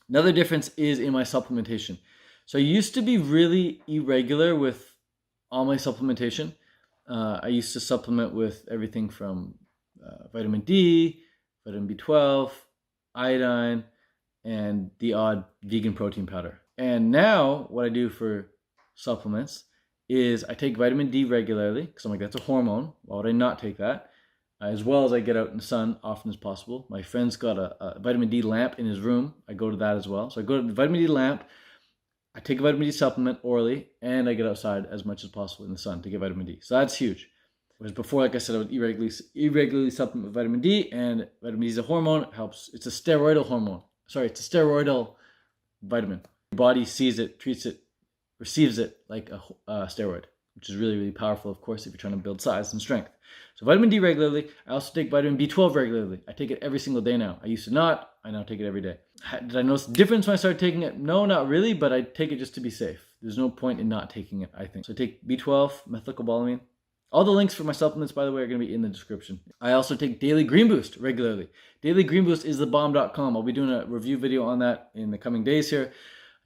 Another difference is in my supplementation. So I used to be really irregular with all my supplementation. I used to supplement with everything from vitamin D, vitamin B12, iodine, and the odd vegan protein powder. And now what I do for supplements is I take vitamin D regularly because I'm like, that's a hormone. Why would I not take that? As well as I get out in the sun often as possible. My friend's got a vitamin D lamp in his room. I go to that as well. So I go to the vitamin D lamp, I take a vitamin D supplement orally, and I get outside as much as possible in the sun to get vitamin D. So that's huge. Whereas before, like I said, I would irregularly supplement with vitamin D, and vitamin D is a hormone. It helps. It's a steroidal hormone. Sorry, it's a steroidal vitamin. Your body sees it, treats it, receives it like a steroid, which is really, really powerful, of course, if you're trying to build size and strength. So vitamin D regularly. I also take vitamin B12 regularly. I take it every single day now. I used to not. I now take it every day. Did I notice a difference when I started taking it? No, not really, but I take it just to be safe. There's no point in not taking it, I think. So I take B12, methylcobalamin. All the links for my supplements, by the way, are going to be in the description. I also take Daily Green Boost regularly. Daily Green Boost is thebomb.com. I'll be doing a review video on that in the coming days here.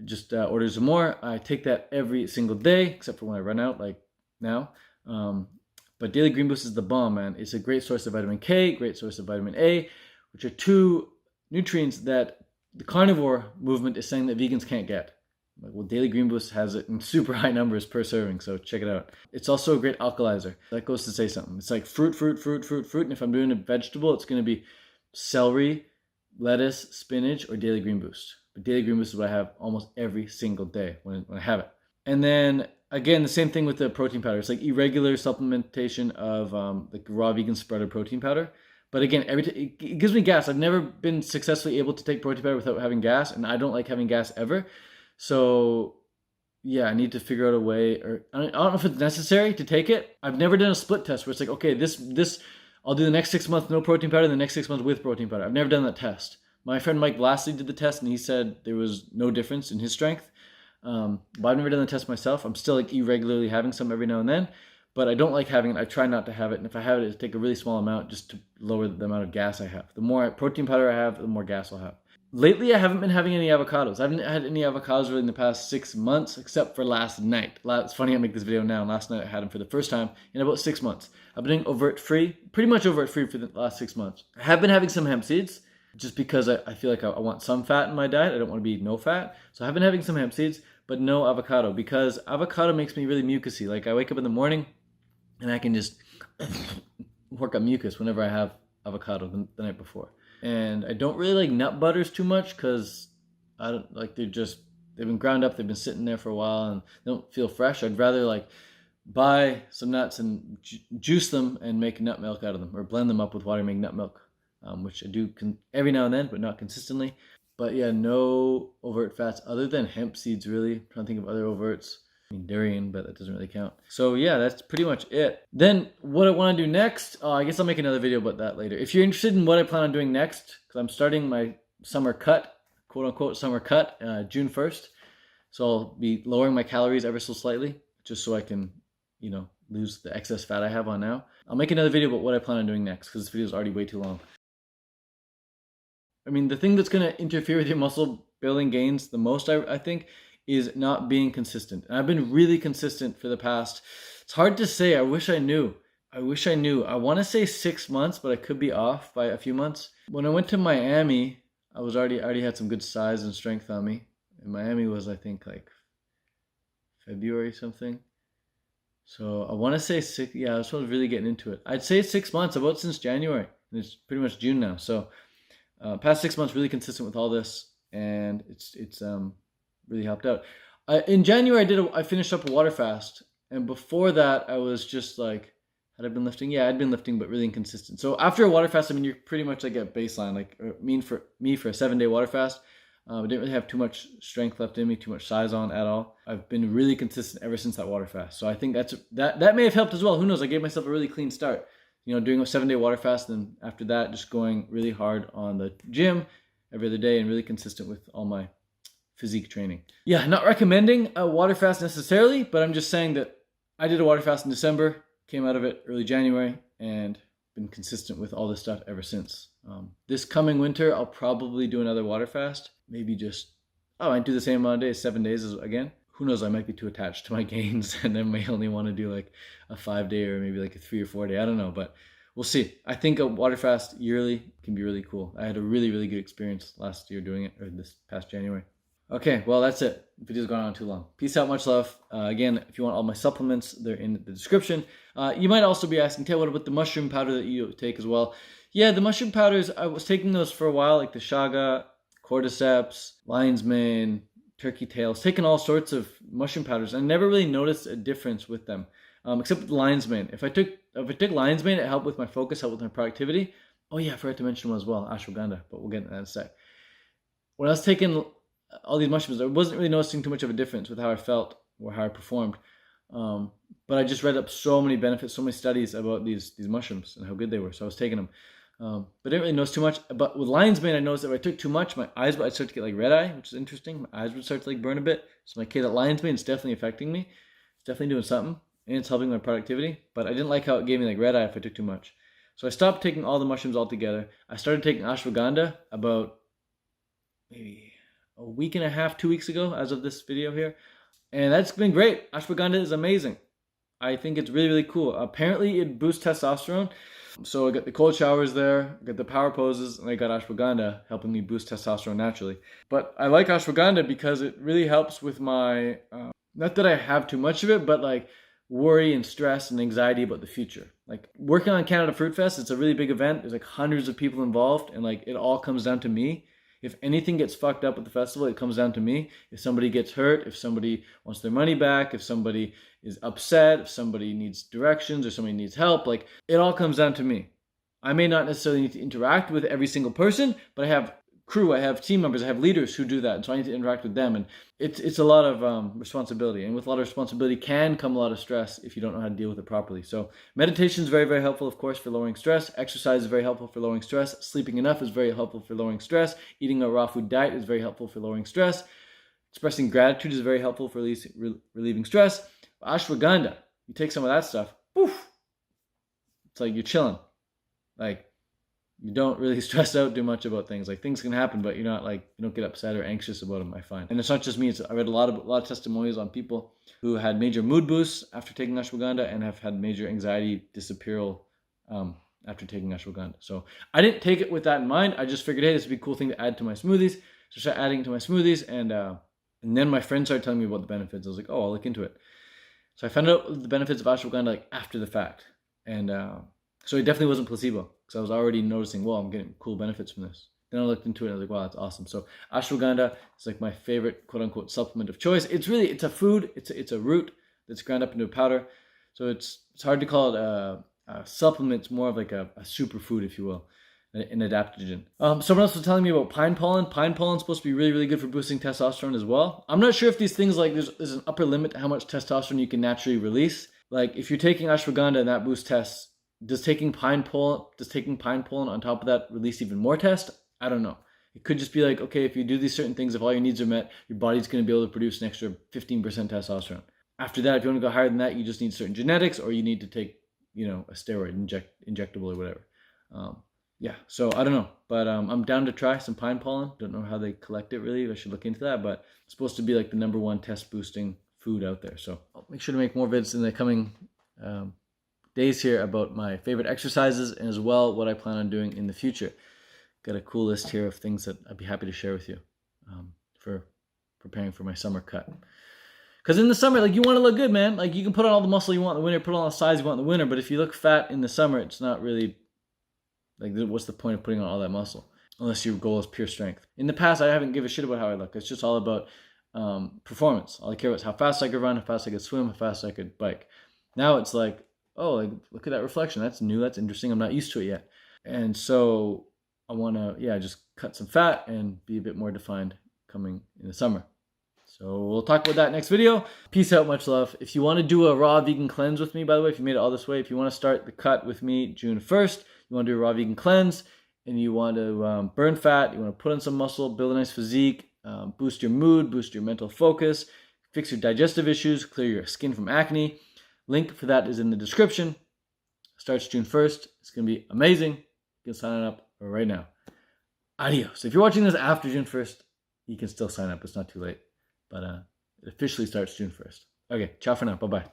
Just order some more. I take that every single day, except for when I run out, like now. But Daily Green Boost is the bomb, man. It's a great source of vitamin K, great source of vitamin A, which are two nutrients that the carnivore movement is saying that vegans can't get. Well, Daily Green Boost has it in super high numbers per serving, so check it out. It's also a great alkalizer. That goes to say something. It's like fruit. And if I'm doing a vegetable, it's going to be celery, lettuce, spinach, or Daily Green Boost. But Daily Green Boost is what I have almost every single day when I have it. And then, again, the same thing with the protein powder. It's like irregular supplementation of like raw vegan sprouted protein powder. But again, it gives me gas. I've never been successfully able to take protein powder without having gas, and I don't like having gas ever. So yeah, I need to figure out a way, or I don't know if it's necessary to take it. I've never done a split test where it's like, okay, this I'll do the next 6 months no protein powder, the next 6 months with protein powder. I've never done that test. My friend Mike Lastly did the test, and he said there was no difference in his strength. But I've never done the test myself. I'm still like irregularly having some every now and then, but I don't like having it. I try not to have it, and if I have it, I take a really small amount just to lower the amount of gas I have. The more protein powder I have, the more gas I'll have. Lately, I haven't been having any avocados. I haven't had any avocados really in the past 6 months, except for last night. It's funny I make this video now. Last night I had them for the first time in about 6 months. I've been doing overt free, pretty much overt free for the last 6 months. I have been having some hemp seeds, just because I feel like I want some fat in my diet. I don't want to be no fat. So I have been having some hemp seeds, but no avocado, because avocado makes me really mucusy. Like I wake up in the morning and I can just work up mucus whenever I have avocado the night before. And I don't really like nut butters too much because I don't like they've been ground up, they've been sitting there for a while and they don't feel fresh. I'd rather like buy some nuts and juice them and make nut milk out of them, or blend them up with water and make nut milk, which I do every now and then, but not consistently. But yeah, no overt fats other than hemp seeds, really. I'm trying to think of other overts. I mean, durian, but that doesn't really count. So yeah, that's pretty much it. Then what I want to do next, I guess I'll make another video about that later. If you're interested in what I plan on doing next, because I'm starting my summer cut, quote unquote summer cut, June 1st. So I'll be lowering my calories ever so slightly, just so I can, lose the excess fat I have on now. I'll make another video about what I plan on doing next, because this video is already way too long. I mean, the thing that's going to interfere with your muscle building gains the most, I think, is not being consistent. And I've been really consistent for the past, it's hard to say. I wish I knew. I want to say 6 months, but I could be off by a few months. When I went to Miami, I already had some good size and strength on me. And Miami was, I think, like February something. So I want to say six. Yeah, I was really getting into it. I'd say 6 months, about since January. And it's pretty much June now. So past 6 months, really consistent with all this, and it's really helped out. In January, I finished up a water fast, and before that, I was just like, had I been lifting? Yeah, I'd been lifting, but really inconsistent. So after a water fast, I mean, you're pretty much like at baseline. Like, for me, for a 7-day water fast, I didn't really have too much strength left in me, too much size on at all. I've been really consistent ever since that water fast. So I think that may have helped as well. Who knows? I gave myself a really clean start. Doing a 7-day water fast, and after that, just going really hard on the gym every other day and really consistent with all my physique training. Yeah, not recommending a water fast necessarily, but I'm just saying that I did a water fast in December, came out of it early January, and been consistent with all this stuff ever since. This coming winter, I'll probably do another water fast. Maybe just, I do the same amount of days, 7 days again. Who knows, I might be too attached to my gains and then may only want to do like a 5-day or maybe like a 3 or 4 day. I don't know, but we'll see. I think a water fast yearly can be really cool. I had a really, really good experience last year doing it, or this past January. Okay, well, that's it. The video's gone on too long. Peace out, much love. Again, if you want all my supplements, they're in the description. You might also be asking, Tay, what about the mushroom powder that you take as well? Yeah, the mushroom powders, I was taking those for a while, like the Shaga, Cordyceps, Lion's Mane, Turkey Tails, taking all sorts of mushroom powders. I never really noticed a difference with them, except with Lion's Mane. If I took Lion's Mane, it helped with my focus, helped with my productivity. Oh yeah, I forgot to mention one as well, ashwagandha, but we'll get into that in a sec. When I was taking all these mushrooms, I wasn't really noticing too much of a difference with how I felt or how I performed. But I just read up so many benefits, so many studies about these mushrooms and how good they were. So I was taking them. But I didn't really notice too much. But with Lion's Mane, I noticed that if I took too much, my eyes would start to get like red eye, which is interesting. My eyes would start to like burn a bit. So I'm like, okay, that Lion's Mane is definitely affecting me. It's definitely doing something. And it's helping my productivity. But I didn't like how it gave me like red eye if I took too much. So I stopped taking all the mushrooms altogether. I started taking ashwagandha about maybe a week and a half, 2 weeks ago, as of this video here. And that's been great. Ashwagandha is amazing. I think it's really, really cool. Apparently it boosts testosterone. So I got the cold showers there, I got the power poses, and I got ashwagandha helping me boost testosterone naturally. But I like ashwagandha because it really helps with my, not that I have too much of it, but like worry and stress and anxiety about the future. Like working on Canada Fruit Fest, it's a really big event. There's like hundreds of people involved, and like it all comes down to me. If anything gets fucked up at the festival, it comes down to me. If somebody gets hurt, if somebody wants their money back, if somebody is upset, if somebody needs directions or somebody needs help, like it all comes down to me. I may not necessarily need to interact with every single person, but I have crew, I have team members, I have leaders who do that. And so I need to interact with them. And it's a lot of responsibility. And with a lot of responsibility can come a lot of stress if you don't know how to deal with it properly. So meditation is very, very helpful, of course, for lowering stress. Exercise is very helpful for lowering stress. Sleeping enough is very helpful for lowering stress. Eating a raw food diet is very helpful for lowering stress. Expressing gratitude is very helpful for relieving stress. Ashwagandha, you take some of that stuff, poof, it's like you're chilling. Like you don't really stress out too much about things. Like things can happen, but you're not like, you don't get upset or anxious about them, I find. And it's not just me. I read a lot of testimonials on people who had major mood boosts after taking ashwagandha and have had major anxiety disappearal after taking ashwagandha. So I didn't take it with that in mind. I just figured, hey, this would be a cool thing to add to my smoothies. So I started adding it to my smoothies, and then my friends started telling me about the benefits. I was like, oh, I'll look into it. So I found out the benefits of ashwagandha like after the fact. And so it definitely wasn't placebo, because I was already noticing, well, I'm getting cool benefits from this. Then I looked into it and I was like, wow, that's awesome. So ashwagandha is like my favorite quote unquote supplement of choice. It's a food. It's a root that's ground up into a powder. So it's hard to call it a supplement. It's more of like a superfood, if you will, an adaptogen. Someone else was telling me about pine pollen. Pine pollen is supposed to be really, really good for boosting testosterone as well. I'm not sure if these things, like there's an upper limit to how much testosterone you can naturally release. Like if you're taking ashwagandha and that boosts tests, does taking pine pollen on top of that release even more test? I don't know. It could just be like, okay, if you do these certain things, if all your needs are met, your body's going to be able to produce an extra 15% testosterone. After that, if you want to go higher than that, you just need certain genetics, or you need to take, a steroid, injectable or whatever. Yeah, so I don't know, but I'm down to try some pine pollen. Don't know how they collect it really. I should look into that, but it's supposed to be like the #1 test boosting food out there. So I'll make sure to make more vids in the coming days here about my favorite exercises, and as well what I plan on doing in the future. Got a cool list here of things that I'd be happy to share with you for preparing for my summer cut. Because in the summer, like, you want to look good, man. Like, you can put on all the muscle you want in the winter, put on all the size you want in the winter, but if you look fat in the summer, it's not really, like, what's the point of putting on all that muscle? Unless your goal is pure strength. In the past, I haven't given a shit about how I look. It's just all about performance. All I care about is how fast I could run, how fast I could swim, how fast I could bike. Now it's like, oh, like, look at that reflection. That's new. That's interesting. I'm not used to it yet. And so I want to, just cut some fat and be a bit more defined coming in the summer. So we'll talk about that next video. Peace out, much love. If you want to do a raw vegan cleanse with me, by the way, if you made it all this way, if you want to start the cut with me June 1st, you want to do a raw vegan cleanse, and you want to burn fat, you want to put on some muscle, build a nice physique, boost your mood, boost your mental focus, fix your digestive issues, clear your skin from acne. Link for that is in the description. Starts June 1st. It's going to be amazing. You can sign up right now. Adios. If you're watching this after June 1st, you can still sign up. It's not too late. But it officially starts June 1st. Okay, ciao for now. Bye-bye.